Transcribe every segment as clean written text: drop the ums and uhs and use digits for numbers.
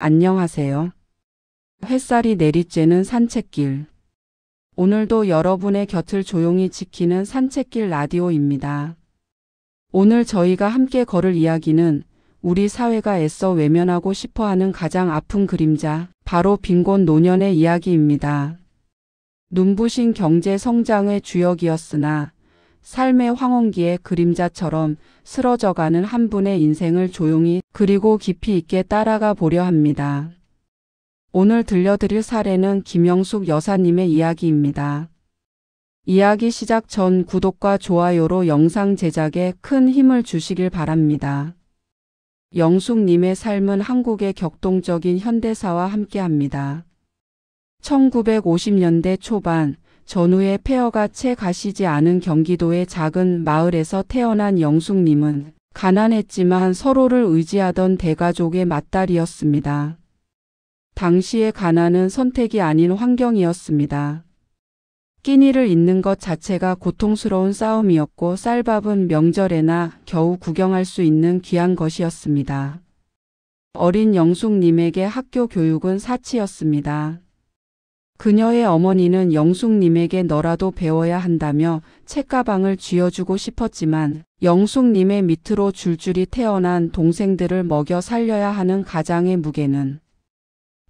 안녕하세요. 햇살이 내리쬐는 산책길. 오늘도 여러분의 곁을 조용히 지키는 산책길 라디오입니다. 오늘 저희가 함께 걸을 이야기는 우리 사회가 애써 외면하고 싶어하는 가장 아픈 그림자, 바로 빈곤 노년의 이야기입니다. 눈부신 경제 성장의 주역이었으나 삶의 황혼기의 그림자처럼 쓰러져가는 한 분의 인생을 조용히 그리고 깊이 있게 따라가 보려 합니다. 오늘 들려드릴 사례는 김영숙 여사님의 이야기입니다. 이야기 시작 전 구독과 좋아요로 영상 제작에 큰 힘을 주시길 바랍니다. 영숙님의 삶은 한국의 격동적인 현대사와 함께합니다. 1950년대 초반 전후의 폐허가 채 가시지 않은 경기도의 작은 마을에서 태어난 영숙님은 가난했지만 서로를 의지하던 대가족의 맏딸이었습니다. 당시의 가난은 선택이 아닌 환경이었습니다. 끼니를 잇는 것 자체가 고통스러운 싸움이었고 쌀밥은 명절에나 겨우 구경할 수 있는 귀한 것이었습니다. 어린 영숙님에게 학교 교육은 사치였습니다. 그녀의 어머니는 영숙님에게 너라도 배워야 한다며 책가방을 쥐어주고 싶었지만 영숙님의 밑으로 줄줄이 태어난 동생들을 먹여 살려야 하는 가장의 무게는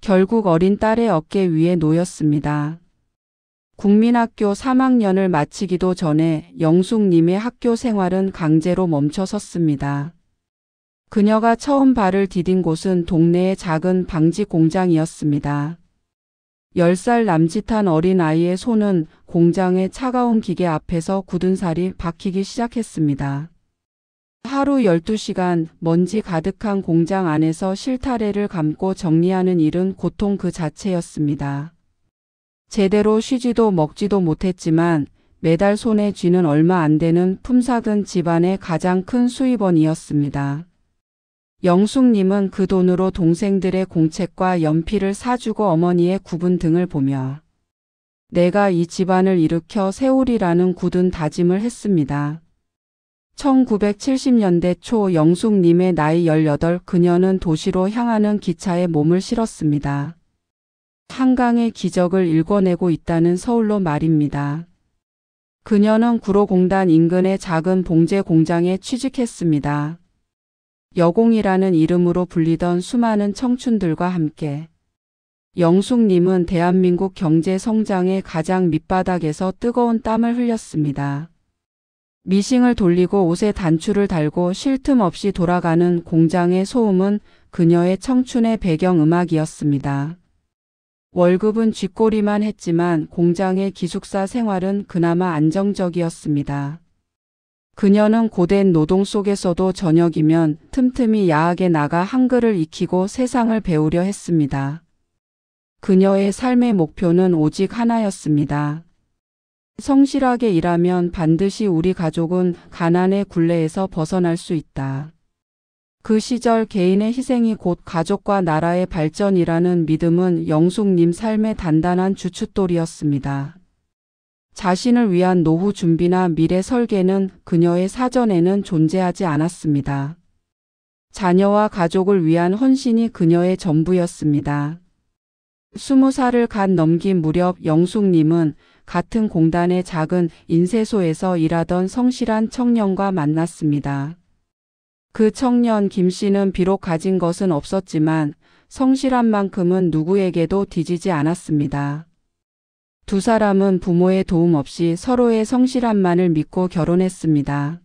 결국 어린 딸의 어깨 위에 놓였습니다. 국민학교 3학년을 마치기도 전에 영숙님의 학교 생활은 강제로 멈춰섰습니다. 그녀가 처음 발을 디딘 곳은 동네의 작은 방지 공장이었습니다. 10살 남짓한 어린아이의 손은 공장의 차가운 기계 앞에서 굳은 살이 박히기 시작했습니다. 하루 12시간 먼지 가득한 공장 안에서 실타래를 감고 정리하는 일은 고통 그 자체였습니다. 제대로 쉬지도 먹지도 못했지만 매달 손에 쥐는 얼마 안 되는 품삯은 집안의 가장 큰 수입원이었습니다. 영숙님은 그 돈으로 동생들의 공책과 연필을 사주고 어머니의 구분 등을 보며 내가 이 집안을 일으켜 세우리라는 굳은 다짐을 했습니다. 1970년대 초 영숙님의 나이 18, 그녀는 도시로 향하는 기차에 몸을 실었습니다. 한강의 기적을 일궈내고 있다는 서울로 말입니다. 그녀는 구로공단 인근의 작은 봉제 공장에 취직했습니다. 여공이라는 이름으로 불리던 수많은 청춘들과 함께 영숙님은 대한민국 경제 성장의 가장 밑바닥에서 뜨거운 땀을 흘렸습니다. 미싱을 돌리고 옷에 단추를 달고 쉴 틈 없이 돌아가는 공장의 소음은 그녀의 청춘의 배경음악이었습니다. 월급은 쥐꼬리만 했지만 공장의 기숙사 생활은 그나마 안정적이었습니다. 그녀는 고된 노동 속에서도 저녁이면 틈틈이 야학에 나가 한글을 익히고 세상을 배우려 했습니다. 그녀의 삶의 목표는 오직 하나였습니다. 성실하게 일하면 반드시 우리 가족은 가난의 굴레에서 벗어날 수 있다. 그 시절 개인의 희생이 곧 가족과 나라의 발전이라는 믿음은 영숙님 삶의 단단한 주춧돌이었습니다. 자신을 위한 노후 준비나 미래 설계는 그녀의 사전에는 존재하지 않았습니다. 자녀와 가족을 위한 헌신이 그녀의 전부였습니다. 20살을 갓 넘긴 무렵 영숙님은 같은 공단의 작은 인쇄소에서 일하던 성실한 청년과 만났습니다. 그 청년 김 씨는 비록 가진 것은 없었지만 성실한 만큼은 누구에게도 뒤지지 않았습니다. 두 사람은 부모의 도움 없이 서로의 성실함만을 믿고 결혼했습니다.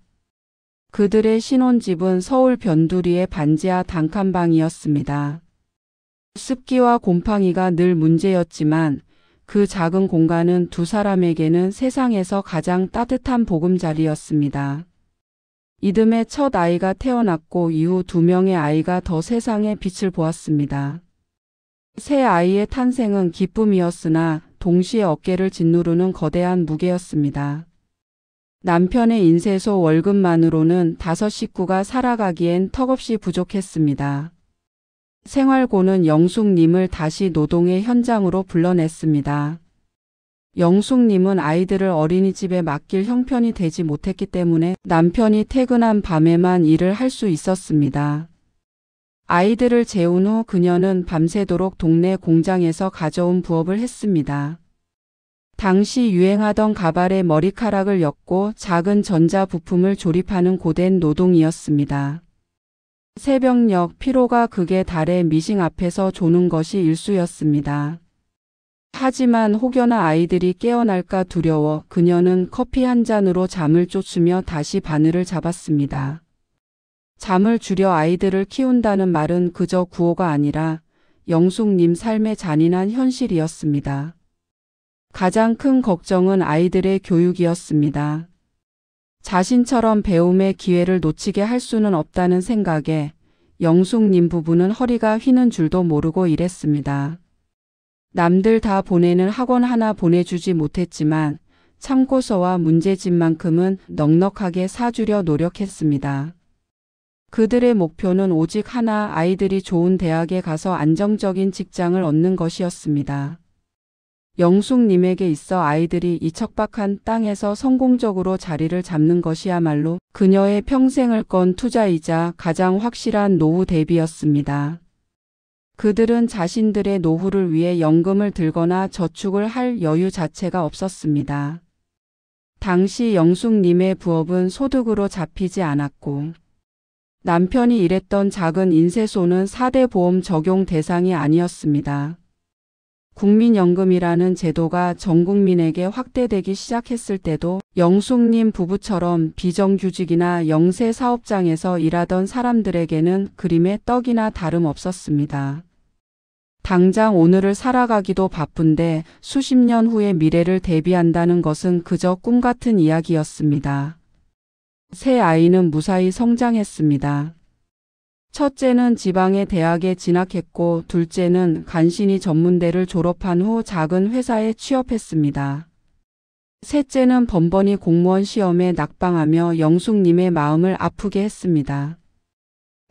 그들의 신혼집은 서울 변두리의 반지하 단칸방이었습니다. 습기와 곰팡이가 늘 문제였지만 그 작은 공간은 두 사람에게는 세상에서 가장 따뜻한 보금자리였습니다. 이듬해 첫 아이가 태어났고 이후 2명의 아이가 더 세상의 빛을 보았습니다. 새 아이의 탄생은 기쁨이었으나 동시에 어깨를 짓누르는 거대한 무게였습니다. 남편의 인쇄소 월급만으로는 5 식구가 살아가기엔 턱없이 부족했습니다. 생활고는 영숙님을 다시 노동의 현장으로 불러냈습니다. 영숙님은 아이들을 어린이집에 맡길 형편이 되지 못했기 때문에 남편이 퇴근한 밤에만 일을 할 수 있었습니다. 아이들을 재운 후 그녀는 밤새도록 동네 공장에서 가져온 부업을 했습니다. 당시 유행하던 가발에 머리카락을 엮고 작은 전자부품을 조립하는 고된 노동이었습니다. 새벽녘 피로가 극에 달해 미싱 앞에서 조는 것이 일쑤였습니다. 하지만 혹여나 아이들이 깨어날까 두려워 그녀는 커피 한 잔으로 잠을 쫓으며 다시 바늘을 잡았습니다. 잠을 줄여 아이들을 키운다는 말은 그저 구호가 아니라 영숙님 삶의 잔인한 현실이었습니다. 가장 큰 걱정은 아이들의 교육이었습니다. 자신처럼 배움의 기회를 놓치게 할 수는 없다는 생각에 영숙님 부부는 허리가 휘는 줄도 모르고 일했습니다. 남들 다 보내는 학원 하나 보내주지 못했지만 참고서와 문제집만큼은 넉넉하게 사주려 노력했습니다. 그들의 목표는 오직 하나, 아이들이 좋은 대학에 가서 안정적인 직장을 얻는 것이었습니다. 영숙님에게 있어 아이들이 이 척박한 땅에서 성공적으로 자리를 잡는 것이야말로 그녀의 평생을 건 투자이자 가장 확실한 노후 대비였습니다. 그들은 자신들의 노후를 위해 연금을 들거나 저축을 할 여유 자체가 없었습니다. 당시 영숙님의 부업은 소득으로 잡히지 않았고 남편이 일했던 작은 인쇄소는 4대 보험 적용 대상이 아니었습니다. 국민연금이라는 제도가 전 국민에게 확대되기 시작했을 때도 영숙님 부부처럼 비정규직이나 영세 사업장에서 일하던 사람들에게는 그림의 떡이나 다름없었습니다. 당장 오늘을 살아가기도 바쁜데 수십 년 후의 미래를 대비한다는 것은 그저 꿈 같은 이야기였습니다. 세 아이는 무사히 성장했습니다. 첫째는 지방의 대학에 진학했고 둘째는 간신히 전문대를 졸업한 후 작은 회사에 취업했습니다. 셋째는 번번이 공무원 시험에 낙방하며 영숙님의 마음을 아프게 했습니다.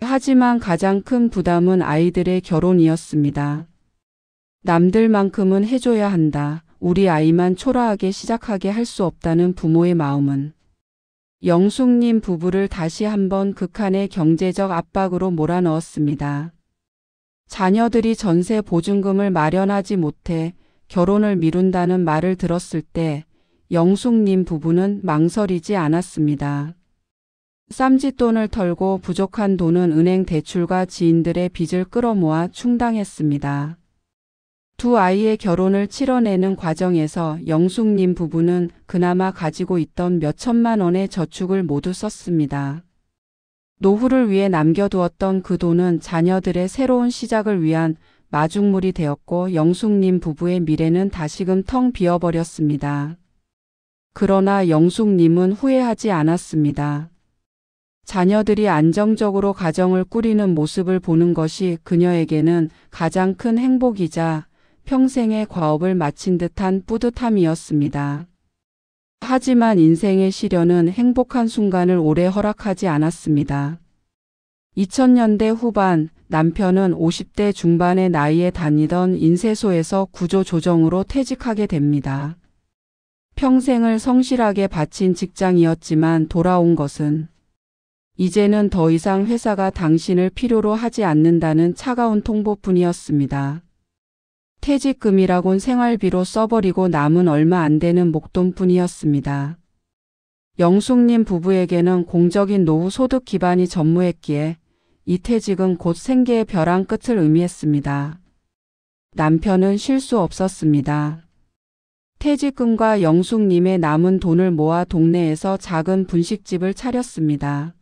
하지만 가장 큰 부담은 아이들의 결혼이었습니다. 남들만큼은 해줘야 한다. 우리 아이만 초라하게 시작하게 할 수 없다는 부모의 마음은 영숙님 부부를 다시 한번 극한의 경제적 압박으로 몰아넣었습니다. 자녀들이 전세 보증금을 마련하지 못해 결혼을 미룬다는 말을 들었을 때 영숙님 부부는 망설이지 않았습니다. 쌈짓돈을 털고 부족한 돈은 은행 대출과 지인들의 빚을 끌어모아 충당했습니다. 두 아이의 결혼을 치러내는 과정에서 영숙님 부부는 그나마 가지고 있던 몇 천만 원의 저축을 모두 썼습니다. 노후를 위해 남겨두었던 그 돈은 자녀들의 새로운 시작을 위한 마중물이 되었고 영숙님 부부의 미래는 다시금 텅 비어버렸습니다. 그러나 영숙님은 후회하지 않았습니다. 자녀들이 안정적으로 가정을 꾸리는 모습을 보는 것이 그녀에게는 가장 큰 행복이자 평생의 과업을 마친 듯한 뿌듯함이었습니다. 하지만 인생의 시련은 행복한 순간을 오래 허락하지 않았습니다. 2000년대 후반 남편은 50대 중반의 나이에 다니던 인쇄소에서 구조조정으로 퇴직하게 됩니다. 평생을 성실하게 바친 직장이었지만 돌아온 것은 이제는 더 이상 회사가 당신을 필요로 하지 않는다는 차가운 통보뿐이었습니다. 퇴직금이라곤 생활비로 써버리고 남은 얼마 안 되는 목돈뿐이었습니다. 영숙님 부부에게는 공적인 노후 소득 기반이 전무했기에 이 퇴직은 곧 생계의 벼랑 끝을 의미했습니다. 남편은 쉴 수 없었습니다. 퇴직금과 영숙님의 남은 돈을 모아 동네에서 작은 분식집을 차렸습니다.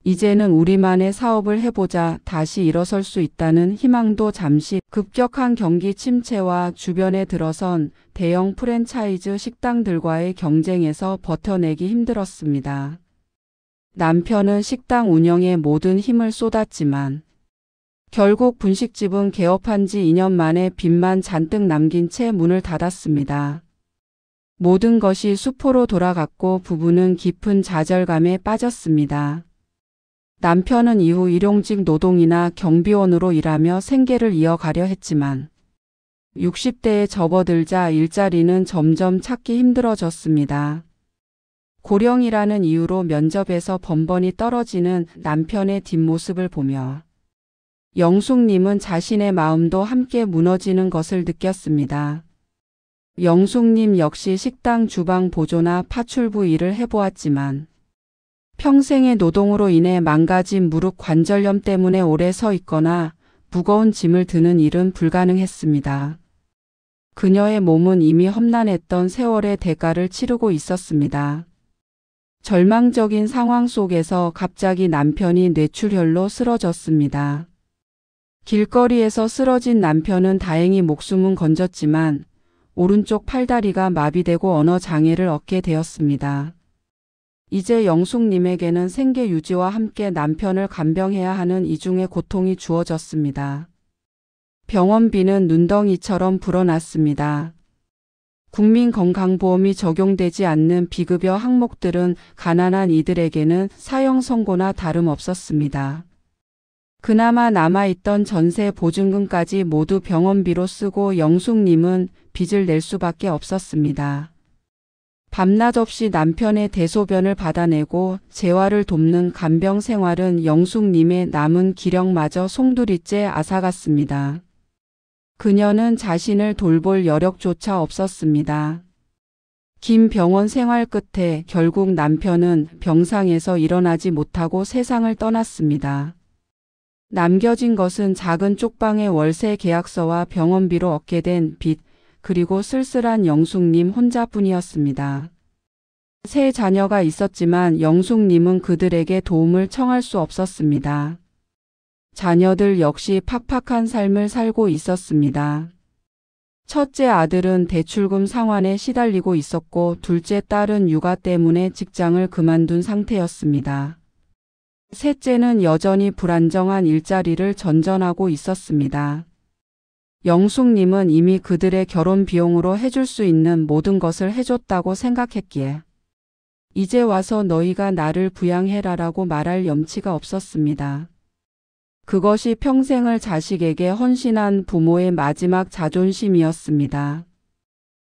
이제는 우리만의 사업을 해보자 다시 일어설 수 있다는 희망도 잠시 급격한 경기 침체와 주변에 들어선 대형 프랜차이즈 식당들과의 경쟁에서 버텨내기 힘들었습니다. 남편은 식당 운영에 모든 힘을 쏟았지만 결국 분식집은 개업한 지 2년 만에 빚만 잔뜩 남긴 채 문을 닫았습니다. 모든 것이 수포로 돌아갔고 부부는 깊은 좌절감에 빠졌습니다. 남편은 이후 일용직 노동이나 경비원으로 일하며 생계를 이어가려 했지만 60대에 접어들자 일자리는 점점 찾기 힘들어졌습니다. 고령이라는 이유로 면접에서 번번이 떨어지는 남편의 뒷모습을 보며 영숙님은 자신의 마음도 함께 무너지는 것을 느꼈습니다. 영숙님 역시 식당 주방 보조나 파출부 일을 해보았지만 평생의 노동으로 인해 망가진 무릎 관절염 때문에 오래 서 있거나 무거운 짐을 드는 일은 불가능했습니다. 그녀의 몸은 이미 험난했던 세월의 대가를 치르고 있었습니다. 절망적인 상황 속에서 갑자기 남편이 뇌출혈로 쓰러졌습니다. 길거리에서 쓰러진 남편은 다행히 목숨은 건졌지만 오른쪽 팔다리가 마비되고 언어 장애를 얻게 되었습니다. 이제 영숙님에게는 생계 유지와 함께 남편을 간병해야 하는 이중의 고통이 주어졌습니다. 병원비는 눈덩이처럼 불어났습니다. 국민건강보험이 적용되지 않는 비급여 항목들은 가난한 이들에게는 사형 선고나 다름없었습니다. 그나마 남아있던 전세 보증금까지 모두 병원비로 쓰고 영숙님은 빚을 낼 수밖에 없었습니다. 밤낮 없이 남편의 대소변을 받아내고 재활을 돕는 간병 생활은 영숙님의 남은 기력마저 송두리째 앗아갔습니다. 그녀는 자신을 돌볼 여력조차 없었습니다. 긴 병원 생활 끝에 결국 남편은 병상에서 일어나지 못하고 세상을 떠났습니다. 남겨진 것은 작은 쪽방의 월세 계약서와 병원비로 얻게 된 빚, 그리고 쓸쓸한 영숙님 혼자뿐이었습니다. 세 자녀가 있었지만 영숙님은 그들에게 도움을 청할 수 없었습니다. 자녀들 역시 팍팍한 삶을 살고 있었습니다. 첫째 아들은 대출금 상환에 시달리고 있었고 둘째 딸은 육아 때문에 직장을 그만둔 상태였습니다. 셋째는 여전히 불안정한 일자리를 전전하고 있었습니다. 영숙님은 이미 그들의 결혼 비용으로 해줄 수 있는 모든 것을 해줬다고 생각했기에 이제 와서 너희가 나를 부양해라라고 말할 염치가 없었습니다. 그것이 평생을 자식에게 헌신한 부모의 마지막 자존심이었습니다.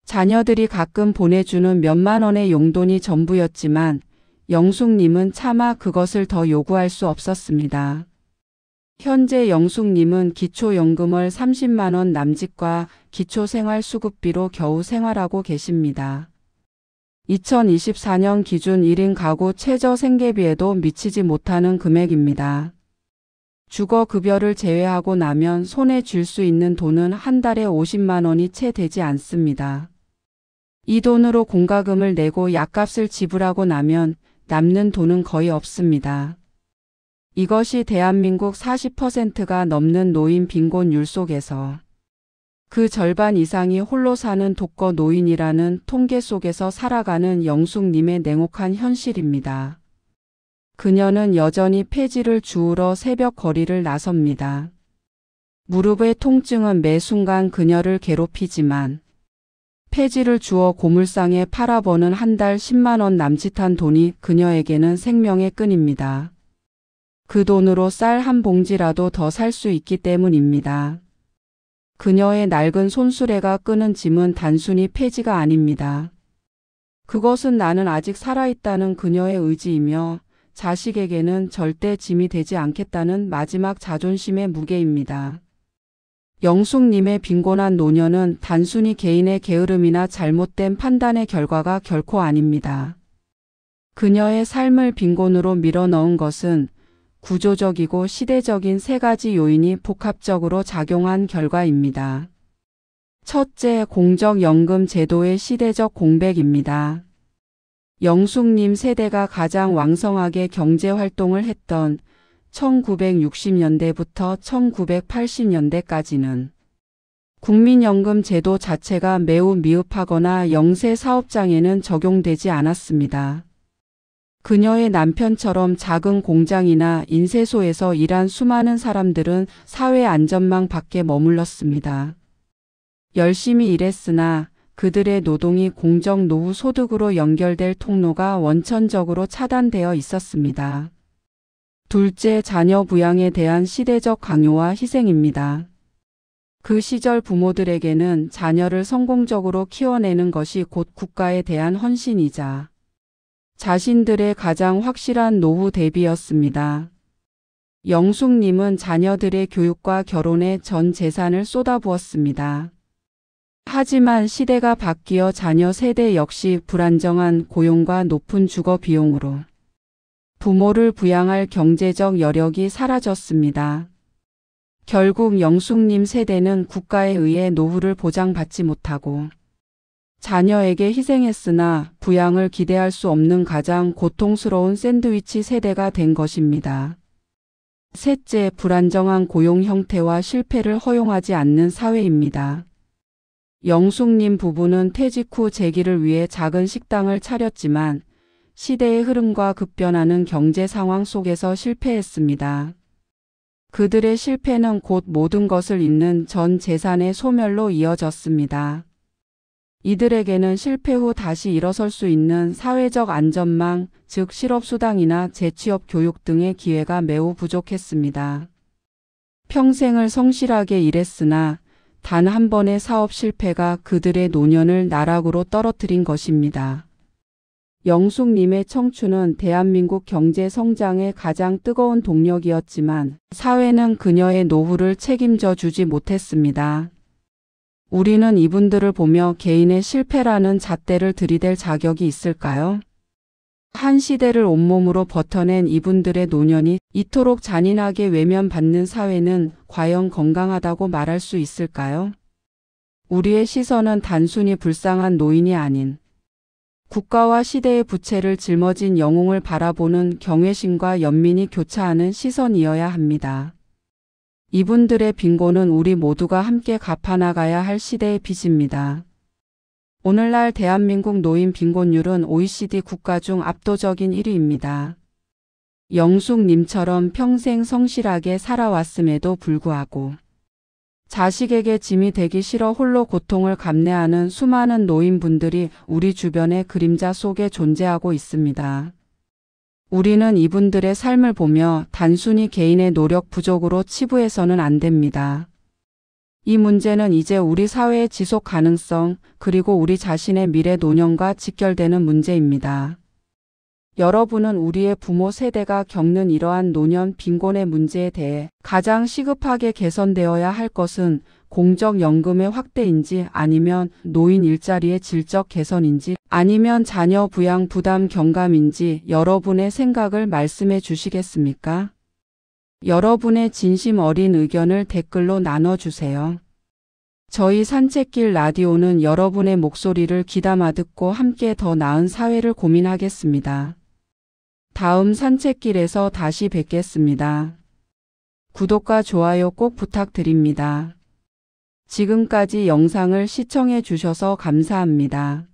자녀들이 가끔 보내주는 몇만 원의 용돈이 전부였지만 영숙님은 차마 그것을 더 요구할 수 없었습니다. 현재 영숙님은 기초연금월 30만 원 남짓과 기초생활수급비로 겨우 생활하고 계십니다. 2024년 기준 1인 가구 최저생계비에도 미치지 못하는 금액입니다. 주거급여를 제외하고 나면 손에 쥘 수 있는 돈은 한 달에 50만 원이 채 되지 않습니다. 이 돈으로 공과금을 내고 약값을 지불하고 나면 남는 돈은 거의 없습니다. 이것이 대한민국 40%가 넘는 노인 빈곤율 속에서 그 절반 이상이 홀로 사는 독거 노인이라는 통계 속에서 살아가는 영숙님의 냉혹한 현실입니다. 그녀는 여전히 폐지를 주우러 새벽 거리를 나섭니다. 무릎의 통증은 매 순간 그녀를 괴롭히지만 폐지를 주워 고물상에 팔아버는 한 달 10만 원 남짓한 돈이 그녀에게는 생명의 끈입니다. 그 돈으로 쌀 한 봉지라도 더 살 수 있기 때문입니다. 그녀의 낡은 손수레가 끄는 짐은 단순히 폐지가 아닙니다. 그것은 나는 아직 살아있다는 그녀의 의지이며 자식에게는 절대 짐이 되지 않겠다는 마지막 자존심의 무게입니다. 영숙님의 빈곤한 노년은 단순히 개인의 게으름이나 잘못된 판단의 결과가 결코 아닙니다. 그녀의 삶을 빈곤으로 밀어넣은 것은 구조적이고 시대적인 세 가지 요인이 복합적으로 작용한 결과입니다. 첫째, 공적연금 제도의 시대적 공백입니다. 영숙님 세대가 가장 왕성하게 경제활동을 했던 1960년대부터 1980년대까지는 국민연금 제도 자체가 매우 미흡하거나 영세 사업장에는 적용되지 않았습니다. 그녀의 남편처럼 작은 공장이나 인쇄소에서 일한 수많은 사람들은 사회 안전망 밖에 머물렀습니다. 열심히 일했으나 그들의 노동이 공적 노후 소득으로 연결될 통로가 원천적으로 차단되어 있었습니다. 둘째, 자녀 부양에 대한 시대적 강요와 희생입니다. 그 시절 부모들에게는 자녀를 성공적으로 키워내는 것이 곧 국가에 대한 헌신이자 자신들의 가장 확실한 노후 대비였습니다. 영숙님은 자녀들의 교육과 결혼에 전 재산을 쏟아부었습니다. 하지만 시대가 바뀌어 자녀 세대 역시 불안정한 고용과 높은 주거 비용으로 부모를 부양할 경제적 여력이 사라졌습니다. 결국 영숙님 세대는 국가에 의해 노후를 보장받지 못하고 자녀에게 희생했으나 부양을 기대할 수 없는 가장 고통스러운 샌드위치 세대가 된 것입니다. 셋째, 불안정한 고용 형태와 실패를 허용하지 않는 사회입니다. 영숙님 부부는 퇴직 후 재기를 위해 작은 식당을 차렸지만 시대의 흐름과 급변하는 경제 상황 속에서 실패했습니다. 그들의 실패는 곧 모든 것을 잇는 전 재산의 소멸로 이어졌습니다. 이들에게는 실패 후 다시 일어설 수 있는 사회적 안전망, 즉 실업수당이나 재취업 교육 등의 기회가 매우 부족했습니다. 평생을 성실하게 일했으나 단 한 번의 사업 실패가 그들의 노년을 나락으로 떨어뜨린 것입니다. 영숙님의 청춘은 대한민국 경제 성장의 가장 뜨거운 동력이었지만 사회는 그녀의 노후를 책임져 주지 못했습니다. 우리는 이분들을 보며 개인의 실패라는 잣대를 들이댈 자격이 있을까요? 한 시대를 온몸으로 버텨낸 이분들의 노년이 이토록 잔인하게 외면받는 사회는 과연 건강하다고 말할 수 있을까요? 우리의 시선은 단순히 불쌍한 노인이 아닌 국가와 시대의 부채를 짊어진 영웅을 바라보는 경외심과 연민이 교차하는 시선이어야 합니다. 이분들의 빈곤은 우리 모두가 함께 갚아나가야 할 시대의 빚입니다. 오늘날 대한민국 노인 빈곤율은 OECD 국가 중 압도적인 1위입니다. 영숙님처럼 평생 성실하게 살아왔음에도 불구하고 자식에게 짐이 되기 싫어 홀로 고통을 감내하는 수많은 노인분들이 우리 주변의 그림자 속에 존재하고 있습니다. 우리는 이분들의 삶을 보며 단순히 개인의 노력 부족으로 치부해서는 안 됩니다. 이 문제는 이제 우리 사회의 지속 가능성 그리고 우리 자신의 미래 노년과 직결되는 문제입니다. 여러분은 우리의 부모 세대가 겪는 이러한 노년 빈곤의 문제에 대해 가장 시급하게 개선되어야 할 것은 공적연금의 확대인지 아니면 노인 일자리의 질적 개선인지 아니면 자녀 부양 부담 경감인지 여러분의 생각을 말씀해 주시겠습니까? 여러분의 진심 어린 의견을 댓글로 나눠주세요. 저희 산책길 라디오는 여러분의 목소리를 귀담아 듣고 함께 더 나은 사회를 고민하겠습니다. 다음 산책길에서 다시 뵙겠습니다. 구독과 좋아요 꼭 부탁드립니다. 지금까지 영상을 시청해 주셔서 감사합니다.